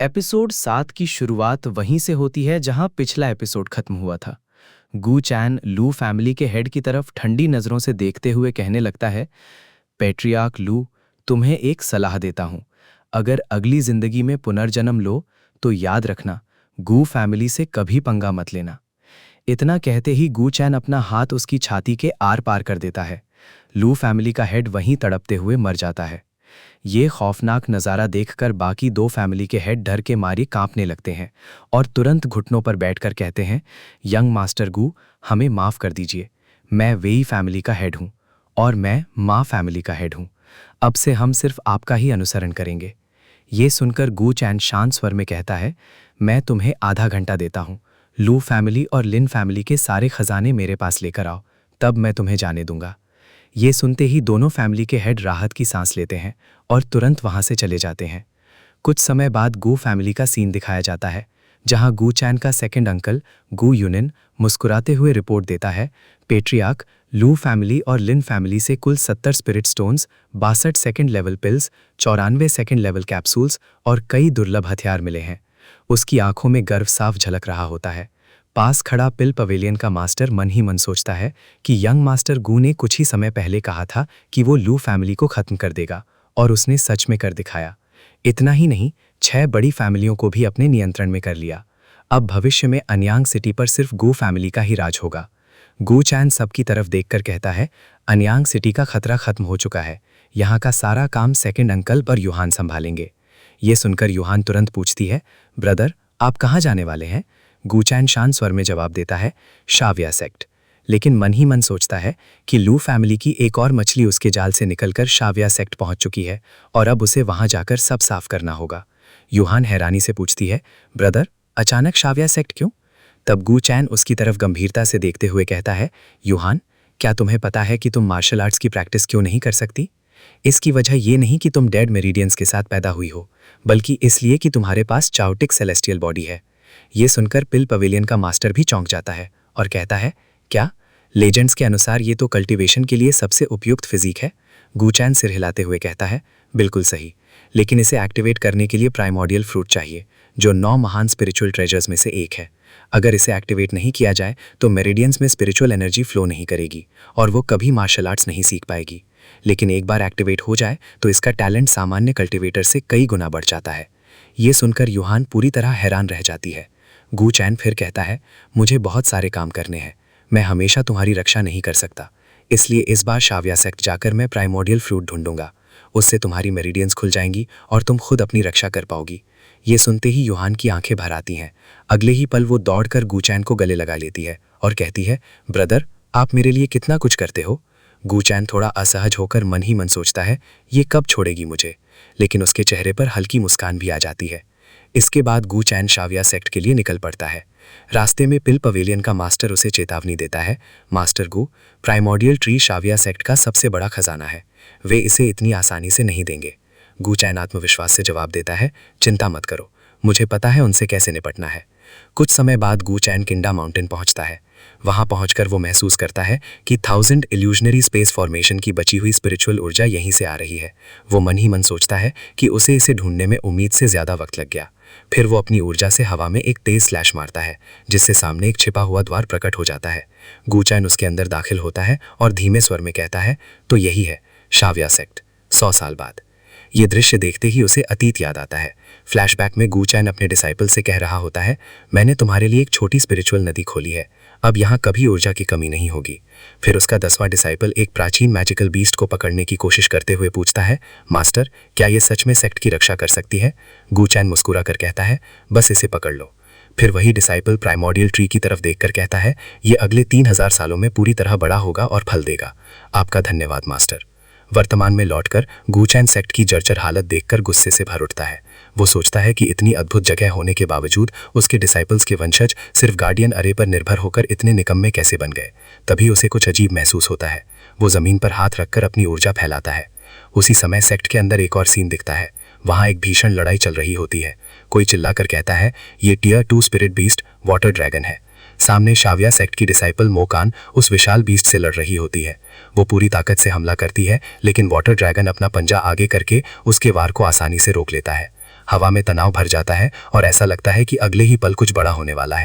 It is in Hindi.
एपिसोड 7 की शुरुआत वहीं से होती है जहां पिछला एपिसोड खत्म हुआ था। गू चैन लू फैमिली के हेड की तरफ ठंडी नजरों से देखते हुए कहने लगता है, पैट्रियार्क लू, तुम्हें एक सलाह देता हूं। अगर अगली जिंदगी में पुनर्जन्म लो तो याद रखना, गू फैमिली से कभी पंगा मत लेना। इतना कहते ही गू चैन अपना हाथ उसकी छाती के आर पार कर देता है। लू फैमिली का हेड वहीं तड़पते हुए मर जाता है। ये खौफनाक नज़ारा देखकर बाकी दो फैमिली के हेड डर के मारे कांपने लगते हैं और तुरंत घुटनों पर बैठकर कहते हैं, यंग मास्टर गू, हमें माफ़ कर दीजिए। मैं वेई फैमिली का हेड हूँ और मैं मा फैमिली का हेड हूँ। अब से हम सिर्फ आपका ही अनुसरण करेंगे। ये सुनकर गू चैन शांत स्वर में कहता है, मैं तुम्हें आधा घंटा देता हूँ। लू फैमिली और लिन फैमिली के सारे खजाने मेरे पास लेकर आओ, तब मैं तुम्हें जाने दूंगा। ये सुनते ही दोनों फैमिली के हेड राहत की सांस लेते हैं और तुरंत वहां से चले जाते हैं। कुछ समय बाद गू फैमिली का सीन दिखाया जाता है, जहां गू चैन का सेकंड अंकल गू यूनिन मुस्कुराते हुए रिपोर्ट देता है, पेट्रियार्क, लू फैमिली और लिन फैमिली से कुल 70 spirit stones, 62 second level pills, 94 second level capsules और कई दुर्लभ हथियार मिले हैं। उसकी आंखों में गर्व साफ झलक रहा होता है। पास खड़ा पिल पवेलियन का मास्टर मन ही मन सोचता है कि यंग मास्टर गू ने कुछ ही समय पहले कहा था कि वो लू फैमिली को खत्म कर देगा, और उसने सच में कर दिखाया। इतना ही नहीं, 6 बड़ी फैमिलियों को भी अपने नियंत्रण में कर लिया। अब भविष्य में अन्यांग सिटी पर सिर्फ गू फैमिली का ही राज होगा। गू चैन सबकी तरफ देखकर कहता है, अन्यांग सिटी का खतरा खत्म हो चुका है। यहाँ का सारा काम सेकंड अंकल और यूहान संभालेंगे। ये सुनकर यूहान तुरंत पूछती है, ब्रदर, आप कहाँ जाने वाले हैं? गू चैन शांत स्वर में जवाब देता है, शाविया सेक्ट। लेकिन मन ही मन सोचता है कि लू फैमिली की एक और मछली उसके जाल से निकलकर शाविया सेक्ट पहुंच चुकी है और अब उसे वहां जाकर सब साफ करना होगा। यूहान हैरानी से पूछती है, ब्रदर, अचानक शाविया सेक्ट क्यों? तब गू चैन उसकी तरफ गंभीरता से देखते हुए कहता है, यूहान, क्या तुम्हें पता है कि तुम मार्शल आर्ट्स की प्रैक्टिस क्यों नहीं कर सकती? इसकी वजह ये नहीं कि तुम डेड मेरिडियंस के साथ पैदा हुई हो, बल्कि इसलिए कि तुम्हारे पास चाओटिक सेलेस्टियल बॉडी है। ये सुनकर पिल पवेलियन का मास्टर भी चौंक जाता है और कहता है, क्या लेजेंड्स के अनुसार ये तो कल्टीवेशन के लिए सबसे उपयुक्त फिजिक है? गू चैन सिर हिलाते हुए कहता है, बिल्कुल सही, लेकिन इसे एक्टिवेट करने के लिए प्राइमोर्डियल फ्रूट चाहिए, जो 9 महान स्पिरिचुअल ट्रेजर्स में से एक है। अगर इसे एक्टिवेट नहीं किया जाए तो मेरिडियंस में स्पिरिचुअल एनर्जी फ्लो नहीं करेगी और वो कभी मार्शल आर्ट्स नहीं सीख पाएगी। लेकिन एक बार एक्टिवेट हो जाए तो इसका टैलेंट सामान्य कल्टिवेटर से कई गुना बढ़ जाता है। ये सुनकर यूहान पूरी तरह हैरान रह जाती है। गू चैन फिर कहता है, मुझे बहुत सारे काम करने हैं, मैं हमेशा तुम्हारी रक्षा नहीं कर सकता, इसलिए इस बार शाविया सेक्ट जाकर मैं प्राइमोर्डियल फ्रूट ढूंढूंगा। उससे तुम्हारी मेरिडियंस खुल जाएंगी और तुम खुद अपनी रक्षा कर पाओगी। ये सुनते ही यूहान की आंखें भर आती हैं। अगले ही पल वो दौड़कर गू चैन को गले लगा लेती है और कहती है, ब्रदर, आप मेरे लिए कितना कुछ करते हो। गू चैन थोड़ा असहज होकर मन ही मन सोचता है, ये कब छोड़ेगी मुझे, लेकिन उसके चेहरे पर हल्की मुस्कान भी आ जाती है। इसके बाद गू चैन शाविया सेक्ट के लिए निकल पड़ता है। रास्ते में पिल पवेलियन का मास्टर उसे चेतावनी देता है, मास्टर गू, प्राइमोर्डियल ट्री शाविया सेक्ट का सबसे बड़ा खजाना है, वे इसे इतनी आसानी से नहीं देंगे। गू चैन आत्मविश्वास से जवाब देता है, चिंता मत करो, मुझे पता है उनसे कैसे निपटना है। कुछ समय बाद गू चैन किंडा माउंटेन पहुंचता है। वहां पहुंचकर वो महसूस करता है कि 1000 इल्यूजनरी स्पेस फॉर्मेशन की बची हुई स्पिरिचुअल ऊर्जा यहीं से आ रही है। वो मन ही मन सोचता है कि उसे इसे ढूंढने में उम्मीद से ज्यादा वक्त लग गया। फिर वो अपनी ऊर्जा से हवा में एक तेज स्लैश मारता है, जिससे सामने एक छिपा हुआ द्वार प्रकट हो जाता है। गू चैन उसके अंदर दाखिल होता है और धीमे स्वर में कहता है, तो यही है शाविया सेक्ट, 100 साल बाद। ये दृश्य देखते ही उसे अतीत याद आता है। फ्लैशबैक में गू चैन अपने डिसाइपल से कह रहा होता है, मैंने तुम्हारे लिए एक छोटी स्पिरिचुअल नदी खोली है, अब यहाँ कभी ऊर्जा की कमी नहीं होगी। फिर उसका 10वां डिसाइपल एक प्राचीन मैजिकल बीस्ट को पकड़ने की कोशिश करते हुए पूछता है, मास्टर, क्या ये सच में सेक्ट की रक्षा कर सकती है? गू चैन मुस्कुरा कर कहता है, बस इसे पकड़ लो। फिर वही डिसाइपल प्राइमोर्डियल ट्री की तरफ देखकर कहता है, ये अगले 3000 सालों में पूरी तरह बड़ा होगा और फल देगा। आपका धन्यवाद मास्टर। वर्तमान में लौटकर गू चैन सेक्ट की जर्जर हालत देखकर गुस्से से भर उठता है। वो सोचता है कि इतनी अद्भुत जगह होने के बावजूद उसके डिसाइपल्स के वंशज सिर्फ गार्डियन अरे पर निर्भर होकर इतने निकम्मे कैसे बन गए। तभी उसे कुछ अजीब महसूस होता है। वो जमीन पर हाथ रखकर अपनी ऊर्जा फैलाता है। उसी समय सेक्ट के अंदर एक और सीन दिखता है। वहां एक भीषण लड़ाई चल रही होती है। कोई चिल्लाकर कहता है, ये tier 2 spirit beast water dragon है। सामने शाविया सेक्ट की डिसाइपल मोकान उस विशाल बीस्ट से लड़ रही होती है। वो पूरी ताकत से हमला करती है, लेकिन वाटर ड्रैगन अपना पंजा आगे करके उसके वार को आसानी से रोक लेता है। हवा में तनाव भर जाता है और ऐसा लगता है कि अगले ही पल कुछ बड़ा होने वाला है।